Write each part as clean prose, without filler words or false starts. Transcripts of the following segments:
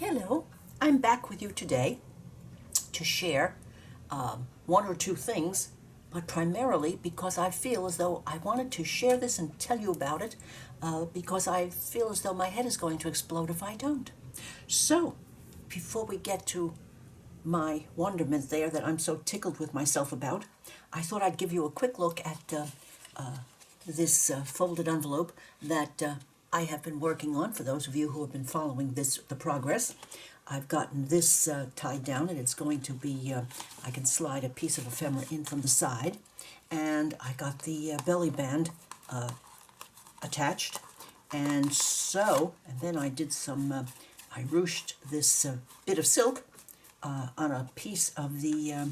Hello, I'm back with you today to share one or two things, but primarily because I feel as though I wanted to share this and tell you about it because I feel as though my head is going to explode if I don't. So, before we get to my wonderment there that I'm so tickled with myself about, I thought I'd give you a quick look at this folded envelope that I have been working on. For those of you who have been following the progress, I've gotten this tied down, and it's going to be, I can slide a piece of ephemera in from the side, and I got the belly band attached, and then I did some, I ruched this bit of silk on a piece of the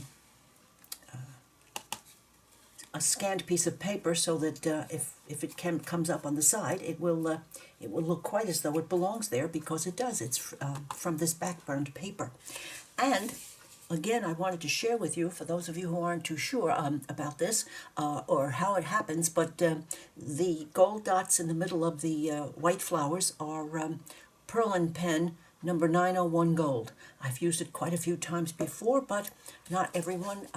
a scanned piece of paper, so that if it comes up on the side, it will look quite as though it belongs there, because it does. It's from this backburned paper. And again, I wanted to share with you, for those of you who aren't too sure about this or how it happens, but the gold dots in the middle of the white flowers are Pearl and Pen number 901 gold. I've used it quite a few times before, but not everyone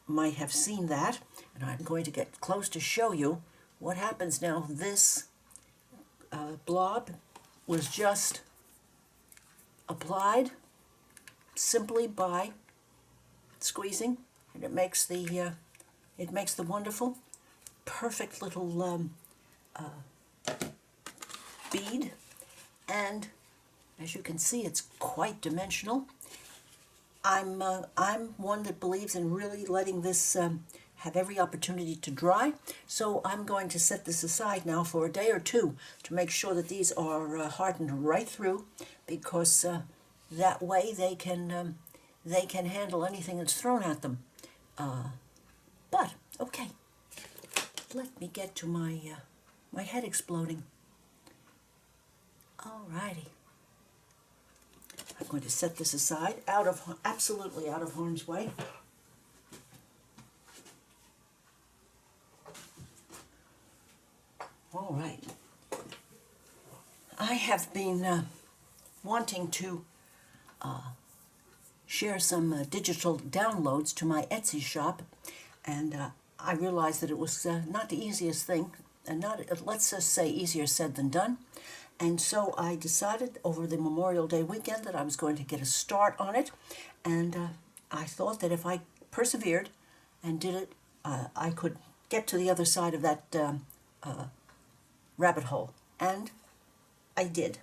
might have seen that, and I'm going to get close to show you what happens now. This blob was just applied simply by squeezing, and it makes the wonderful, perfect little bead, and as you can see, it's quite dimensional. I'm one that believes in really letting this have every opportunity to dry, so I'm going to set this aside now for a day or two to make sure that these are hardened right through, because that way they can handle anything that's thrown at them. But okay, let me get to my my head exploding. Alrighty. I'm going to set this aside, absolutely out of harm's way. All right. I have been wanting to share some digital downloads to my Etsy shop, and I realized that it was not the easiest thing, and let's just say easier said than done. And so I decided over the Memorial Day weekend that I was going to get a start on it, and I thought that if I persevered and did it, I could get to the other side of that rabbit hole, and I did.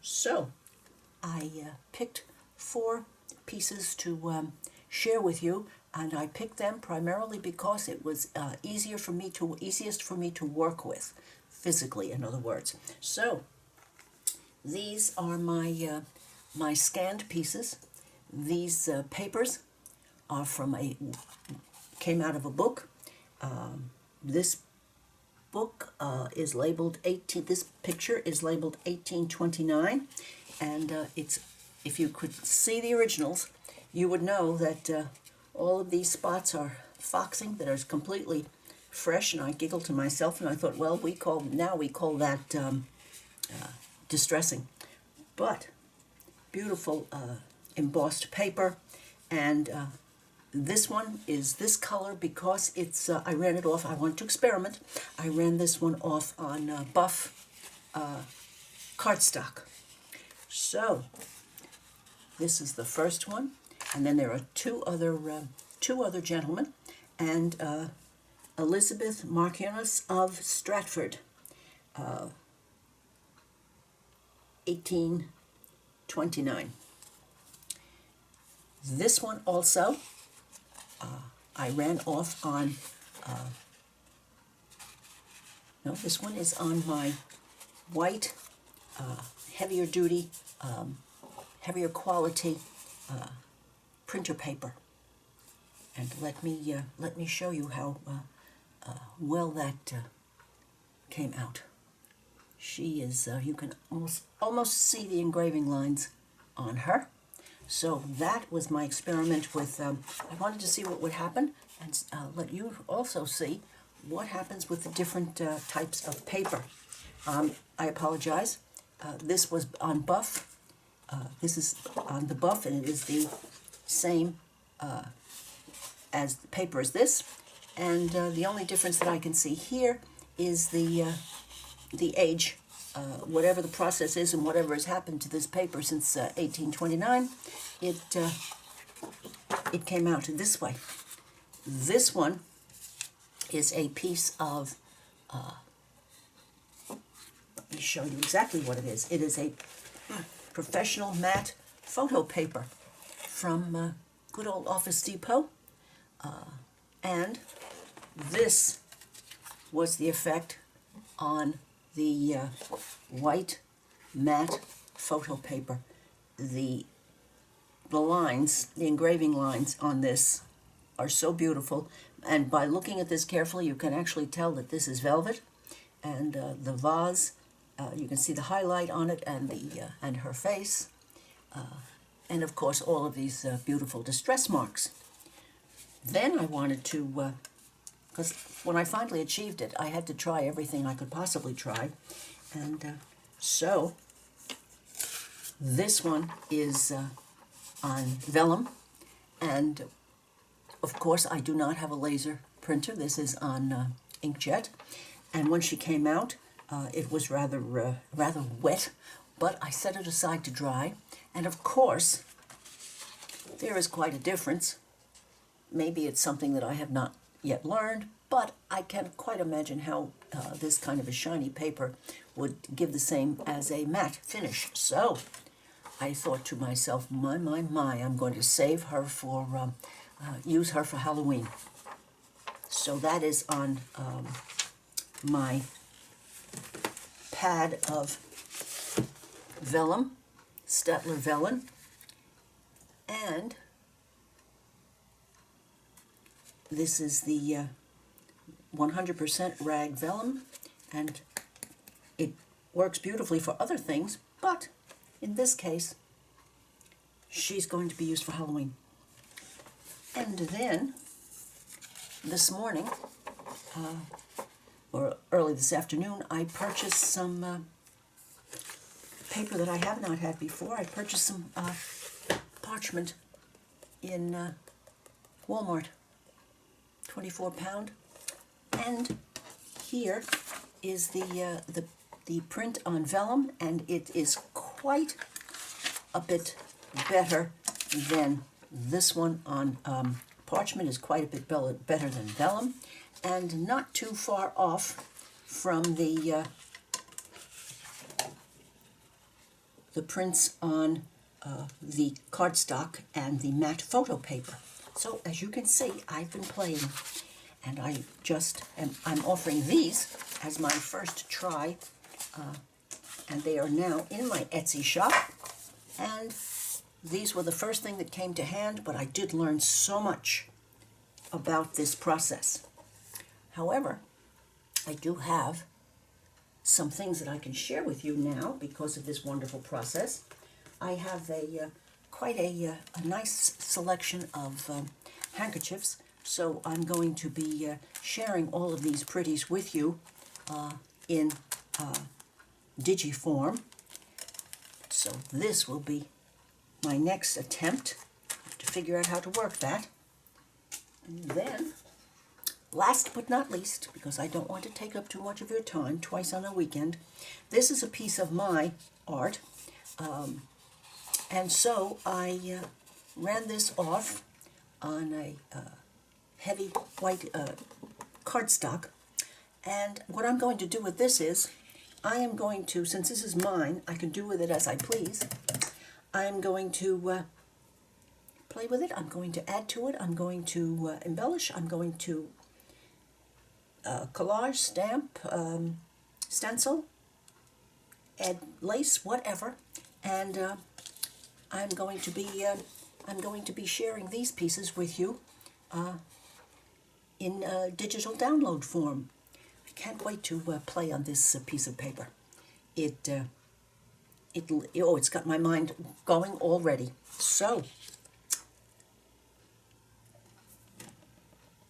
So I picked 4 pieces to share with you, and I picked them primarily because it was easiest for me to work with, physically, in other words. So these are my my scanned pieces. These papers are came out of a book. This book is labeled 18. This picture is labeled 1829, and it's, if you could see the originals, you would know that all of these spots are foxing that are completely fresh. And I giggled to myself, and I thought, well, we call that distressing. But beautiful embossed paper, and this one is this color because it's I ran it off. I wanted to experiment. I ran this one off on buff cardstock. So this is the first one, and then there are two other gentlemen, and Elizabeth Marchioness of Stratford, 1829. This one also I ran off on, no, this one is on my white, heavier duty, heavier quality printer paper. And let me show you how well that came out. She is, you can almost see the engraving lines on her. So that was my experiment with, I wanted to see what would happen, and let you also see what happens with the different types of paper. I apologize. This was on buff, This is on the buff, and it is the same as the paper as this. And the only difference that I can see here is the age. Whatever the process is and whatever has happened to this paper since 1829, it came out this way. This one is a piece of, let me show you exactly what it is. It is a professional matte photo paper from good old Office Depot. And this was the effect on the white matte photo paper. The lines, the engraving lines on this are so beautiful, and by looking at this carefully you can actually tell that this is velvet. And the vase, you can see the highlight on it, and and her face, and of course all of these beautiful distress marks. Then I wanted to, because when I finally achieved it, I had to try everything I could possibly try. And so this one is on vellum, and of course I do not have a laser printer. This is on inkjet, and when she came out, it was rather wet, but I set it aside to dry, and of course there is quite a difference. Maybe it's something that I have not yet learned, but I can quite imagine how this kind of a shiny paper would give the same as a matte finish. So I thought to myself, my, I'm going to save her for, use her for Halloween. So that is on my pad of vellum, Staedtler vellum, and this is the 100% rag vellum, and it works beautifully for other things, but in this case, she's going to be used for Halloween. And then, this morning, or early this afternoon, I purchased some paper that I have not had before. I purchased some parchment in Walmart. 24-pound, and here is the print on vellum, and it is quite a bit better than this one on parchment. Is quite a bit better than vellum, and not too far off from the prints on the cardstock and the matte photo paper. So as you can see, I've been playing, and I'm offering these as my first try, and they are now in my Etsy shop. And these were the first thing that came to hand, but I did learn so much about this process. However, I do have some things that I can share with you now because of this wonderful process. I have quite a nice selection of handkerchiefs, so I'm going to be sharing all of these pretties with you in digiform. So this will be my next attempt to figure out how to work that. And then, last but not least, because I don't want to take up too much of your time twice on a weekend, this is a piece of my art. And so I ran this off on a heavy white cardstock. And what I'm going to do with this is, I am going to, since this is mine, I can do with it as I please. I'm going to play with it. I'm going to add to it. I'm going to embellish. I'm going to collage, stamp, stencil, add lace, whatever. And I'm going to be sharing these pieces with you in digital download form. I can't wait to play on this piece of paper. It's got my mind going already. So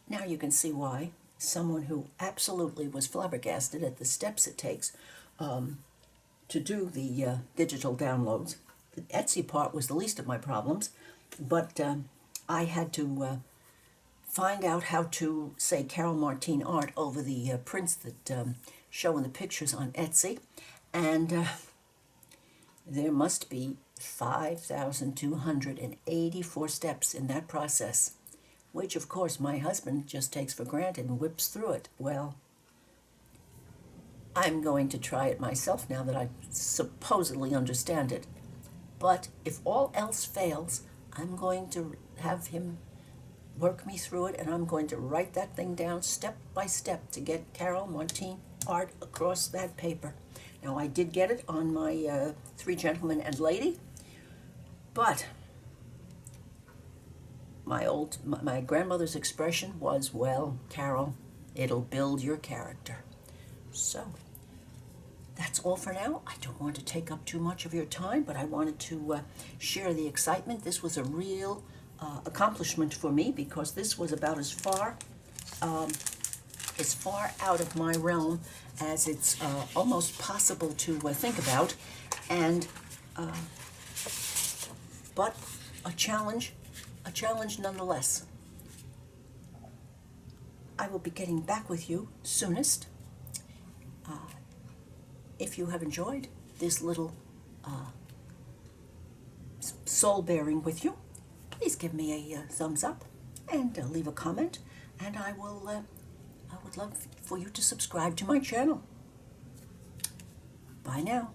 now you can see why someone who absolutely was flabbergasted at the steps it takes to do the digital downloads The Etsy part was the least of my problems, but I had to find out how to say Carol Martine art over the prints that show in the pictures on Etsy, and there must be 5,284 steps in that process, which of course my husband just takes for granted and whips through it. Well, I'm going to try it myself now that I supposedly understand it. But if all else fails, I'm going to have him work me through it, and I'm going to write that thing down step by step to get Carol Martine art across that paper. Now, I did get it on my Three Gentlemen and Lady, but my grandmother's expression was, well, Carol, it'll build your character. So that's all for now. I don't want to take up too much of your time, but I wanted to share the excitement. This was a real accomplishment for me, because this was about as far out of my realm as it's almost possible to think about, and but a challenge nonetheless. I will be getting back with you soonest. If you have enjoyed this little soul bearing with you, please give me a thumbs up and leave a comment, and I would love for you to subscribe to my channel. Bye now.